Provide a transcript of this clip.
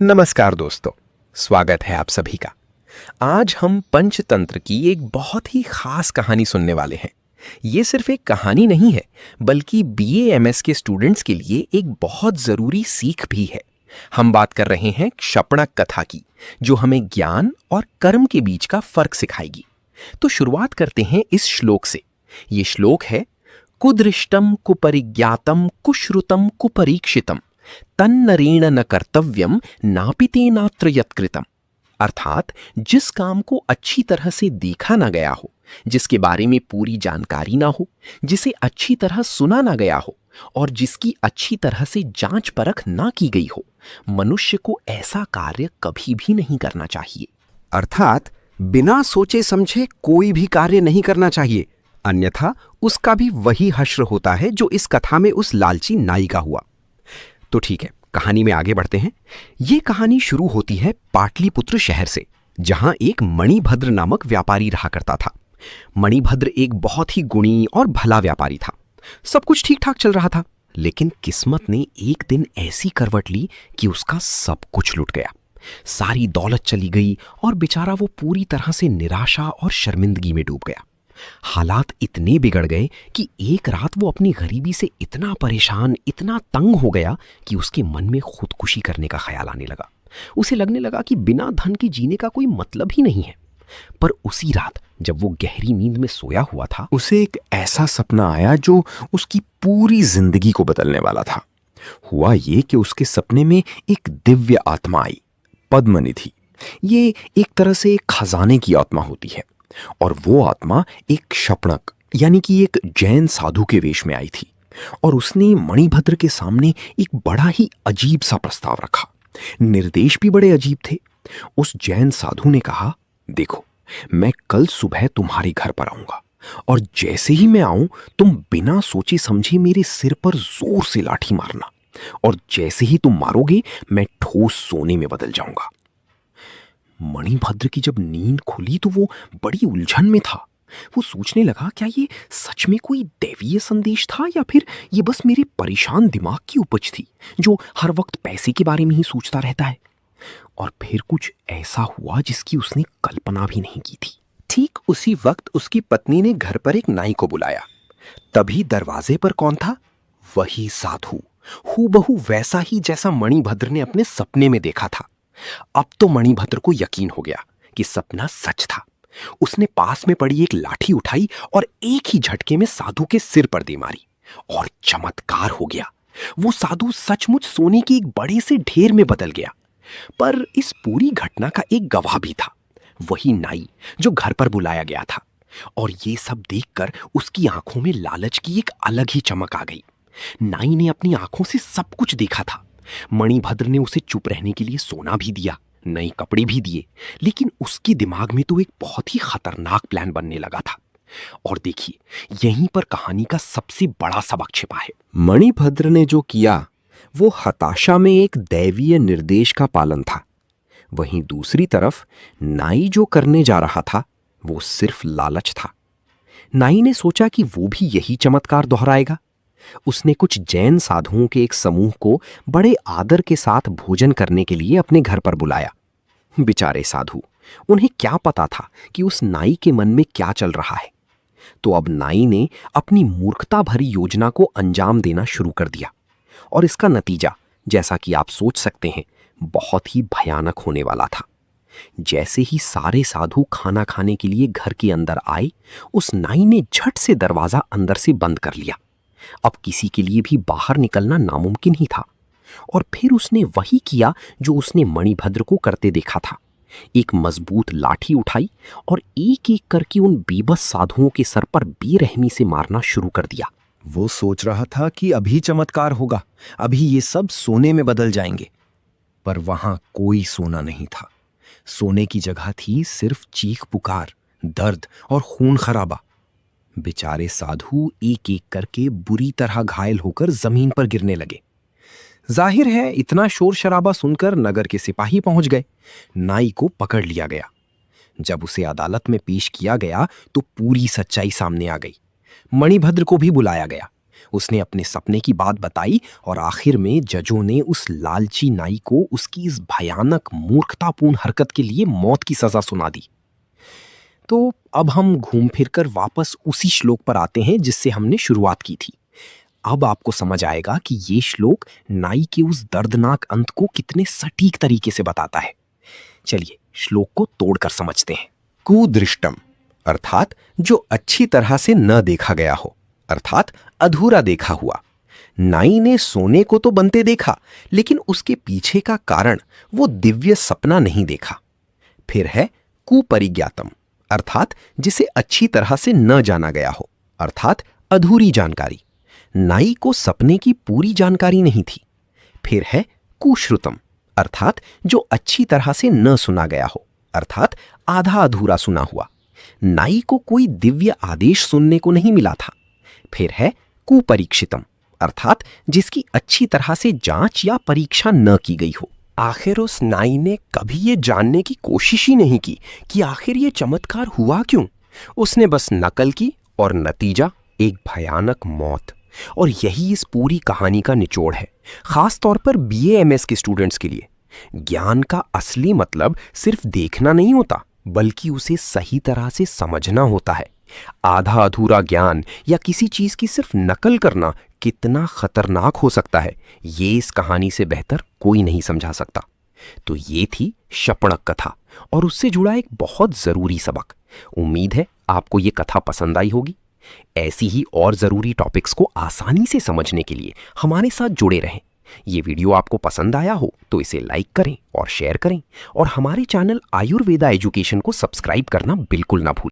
नमस्कार दोस्तों, स्वागत है आप सभी का। आज हम पंचतंत्र की एक बहुत ही खास कहानी सुनने वाले हैं। ये सिर्फ एक कहानी नहीं है, बल्कि BA MS के स्टूडेंट्स के लिए एक बहुत जरूरी सीख भी है। हम बात कर रहे हैं क्षपणक कथा की, जो हमें ज्ञान और कर्म के बीच का फर्क सिखाएगी। तो शुरुआत करते हैं इस श्लोक से। ये श्लोक है, कुदृष्टम कुपरिज्ञातम कुश्रुतम कुपरीक्षितम तन्नरेण न कर्तव्यम नापिते नात्र यत्कृतम। अर्थात जिस काम को अच्छी तरह से देखा ना गया हो, जिसके बारे में पूरी जानकारी ना हो, जिसे अच्छी तरह सुना ना गया हो और जिसकी अच्छी तरह से जांच परख ना की गई हो, मनुष्य को ऐसा कार्य कभी भी नहीं करना चाहिए। अर्थात बिना सोचे समझे कोई भी कार्य नहीं करना चाहिए, अन्यथा उसका भी वही हश्र होता है जो इस कथा में उस लालची नाई का हुआ। तो ठीक है, कहानी में आगे बढ़ते हैं। ये कहानी शुरू होती है पाटलिपुत्र शहर से, जहां एक मणिभद्र नामक व्यापारी रहा करता था। मणिभद्र एक बहुत ही गुणी और भला व्यापारी था। सब कुछ ठीक ठाक चल रहा था, लेकिन किस्मत ने एक दिन ऐसी करवट ली कि उसका सब कुछ लुट गया। सारी दौलत चली गई और बेचारा वो पूरी तरह से निराशा और शर्मिंदगी में डूब गया। हालात इतने बिगड़ गए कि एक रात वो अपनी गरीबी से इतना परेशान, इतना तंग हो गया कि उसके मन में खुदकुशी करने का ख्याल आने लगा। उसे लगने लगा कि बिना धन के जीने का कोई मतलब ही नहीं है। पर उसी रात जब वो गहरी नींद में सोया हुआ था, उसे एक ऐसा सपना आया जो उसकी पूरी जिंदगी को बदलने वाला था। हुआ ये कि उसके सपने में एक दिव्य आत्मा आई, पद्मनिधि। ये एक तरह से एक खजाने की आत्मा होती है, और वो आत्मा एक क्षपणक यानी कि एक जैन साधु के वेश में आई थी। और उसने मणिभद्र के सामने एक बड़ा ही अजीब सा प्रस्ताव रखा। निर्देश भी बड़े अजीब थे। उस जैन साधु ने कहा, देखो, मैं कल सुबह तुम्हारे घर पर आऊंगा, और जैसे ही मैं आऊं तुम बिना सोचे समझे मेरे सिर पर जोर से लाठी मारना, और जैसे ही तुम मारोगे मैं ठोस सोने में बदल जाऊंगा। मणिभद्र की जब नींद खुली तो वो बड़ी उलझन में था। वो सोचने लगा, क्या ये सच में कोई दैवीय संदेश था या फिर ये बस मेरे परेशान दिमाग की उपज थी, जो हर वक्त पैसे के बारे में ही सोचता रहता है। और फिर कुछ ऐसा हुआ जिसकी उसने कल्पना भी नहीं की थी। ठीक उसी वक्त उसकी पत्नी ने घर पर एक नाई को बुलाया। तभी दरवाजे पर कौन था? वही साधु, हूबहू वैसा ही जैसा मणिभद्र ने अपने सपने में देखा था। अब तो मणिभद्र को यकीन हो गया कि सपना सच था। उसने पास में पड़ी एक लाठी उठाई और एक ही झटके में साधु के सिर पर दे मारी, और चमत्कार हो गया। वो साधु सचमुच सोने के एक बड़े से ढेर में बदल गया। पर इस पूरी घटना का एक गवाह भी था, वही नाई जो घर पर बुलाया गया था। और ये सब देखकर उसकी आंखों में लालच की एक अलग ही चमक आ गई। नाई ने अपनी आंखों से सब कुछ देखा था। मणिभद्र ने उसे चुप रहने के लिए सोना भी दिया, नए कपड़े भी दिए, लेकिन उसके दिमाग में तो एक बहुत ही खतरनाक प्लान बनने लगा था। और देखिए, यहीं पर कहानी का सबसे बड़ा सबक छिपा है। मणिभद्र ने जो किया वो हताशा में एक दैवीय निर्देश का पालन था। वहीं दूसरी तरफ नाई जो करने जा रहा था वो सिर्फ लालच था। नाई ने सोचा कि वो भी यही चमत्कार दोहराएगा। उसने कुछ जैन साधुओं के एक समूह को बड़े आदर के साथ भोजन करने के लिए अपने घर पर बुलाया। बेचारे साधु, उन्हें क्या पता था कि उस नाई के मन में क्या चल रहा है। तो अब नाई ने अपनी मूर्खता भरी योजना को अंजाम देना शुरू कर दिया, और इसका नतीजा, जैसा कि आप सोच सकते हैं, बहुत ही भयानक होने वाला था। जैसे ही सारे साधु खाना खाने के लिए घर के अंदर आए, उस नाई ने झट से दरवाजा अंदर से बंद कर लिया। अब किसी के लिए भी बाहर निकलना नामुमकिन ही था। और फिर उसने वही किया जो उसने मणिभद्र को करते देखा था। एक मजबूत लाठी उठाई और एक एक करके उन बेबस साधुओं के सर पर बेरहमी से मारना शुरू कर दिया। वो सोच रहा था कि अभी चमत्कार होगा, अभी ये सब सोने में बदल जाएंगे। पर वहां कोई सोना नहीं था। सोने की जगह थी सिर्फ चीख पुकार, दर्द और खून खराबा। बेचारे साधु एक एक करके बुरी तरह घायल होकर जमीन पर गिरने लगे। जाहिर है, इतना शोर शराबा सुनकर नगर के सिपाही पहुंच गए। नाई को पकड़ लिया गया। जब उसे अदालत में पेश किया गया तो पूरी सच्चाई सामने आ गई। मणिभद्र को भी बुलाया गया। उसने अपने सपने की बात बताई और आखिर में जजों ने उस लालची नाई को उसकी इस भयानक मूर्खतापूर्ण हरकत के लिए मौत की सजा सुना दी। तो अब हम घूम फिरकर वापस उसी श्लोक पर आते हैं जिससे हमने शुरुआत की थी। अब आपको समझ आएगा कि ये श्लोक नाई के उस दर्दनाक अंत को कितने सटीक तरीके से बताता है। चलिए श्लोक को तोड़कर समझते हैं। कुदृष्टम अर्थात जो अच्छी तरह से न देखा गया हो, अर्थात अधूरा देखा हुआ। नाई ने सोने को तो बनते देखा, लेकिन उसके पीछे का कारण वो दिव्य सपना नहीं देखा। फिर है कुपरिज्ञातम अर्थात जिसे अच्छी तरह से न जाना गया हो, अर्थात अधूरी जानकारी। नाई को सपने की पूरी जानकारी नहीं थी। फिर है कुश्रुतम अर्थात जो अच्छी तरह से न सुना गया हो, अर्थात आधा अधूरा सुना हुआ। नाई को कोई दिव्य आदेश सुनने को नहीं मिला था। फिर है कुपरीक्षितम अर्थात जिसकी अच्छी तरह से जांच या परीक्षा न की गई हो। आखिर उस नाई ने कभी ये जानने की कोशिश ही नहीं की कि आखिर ये चमत्कार हुआ क्यों। उसने बस नकल की और नतीजा एक भयानक मौत। और यही इस पूरी कहानी का निचोड़ है, खास तौर पर BA MS के स्टूडेंट्स के लिए। ज्ञान का असली मतलब सिर्फ देखना नहीं होता, बल्कि उसे सही तरह से समझना होता है। आधा अधूरा ज्ञान या किसी चीज की सिर्फ नकल करना कितना खतरनाक हो सकता है, ये इस कहानी से बेहतर कोई नहीं समझा सकता। तो ये थी शपणक कथा और उससे जुड़ा एक बहुत जरूरी सबक। उम्मीद है आपको ये कथा पसंद आई होगी। ऐसी ही और जरूरी टॉपिक्स को आसानी से समझने के लिए हमारे साथ जुड़े रहें। ये वीडियो आपको पसंद आया हो तो इसे लाइक करें और शेयर करें, और हमारे चैनल आयुर्वेदा एजुकेशन को सब्सक्राइब करना बिल्कुल ना भूलें।